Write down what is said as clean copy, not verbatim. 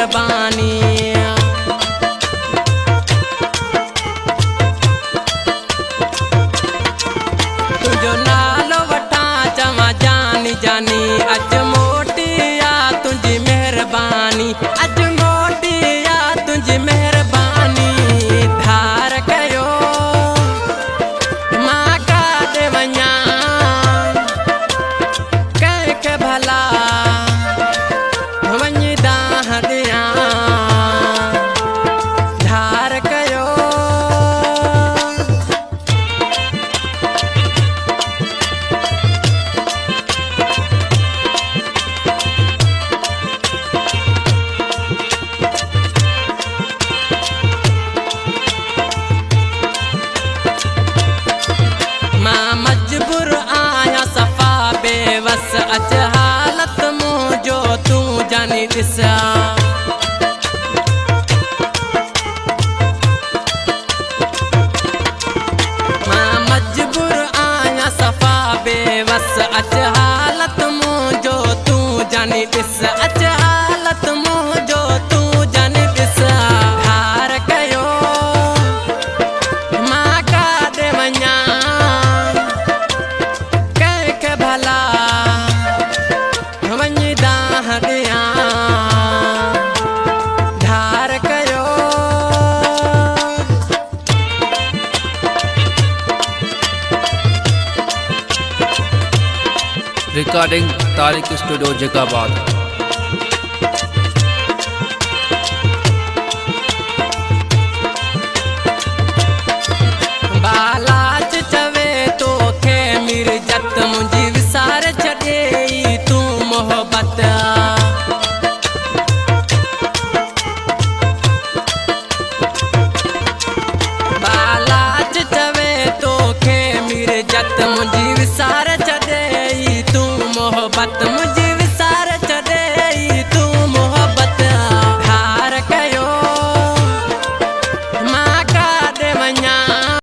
मेहरबानी। तुझो नालो वठा चवा जानी जानी, अज मोटी आ तुझी मेहरबानी, अज मोटी आ तुझी मेहरबानी। धार कयो मां का दे वञा कंहिंखे भला वञी दाह ॾियां। धार कयो मजबूर आया सफ़ा बेवस, अच हालत मुंहिंजो तूं जानी ॾिसा। मां मजबूर आया सफ़ा बेवस, अच हालत मुंहिंजो तूं जानी ॾिस, अच हालत मुंहिंजो तूं जानी ॾिस। धार कयो मां काॾे वञा कंहिंखे भला वञी दाह ॾियां। धार कयो रिकॉर्डिंग तारिक स्टूडियो जैकाबाद। बालाच चवे तोखे मिर्जत, मुंहिंजी विसार छॾे तूं मोहबत। बालाच चवे तोखे मिर्जत, मुंहिंजी विसार छॾे तूं मोहबत।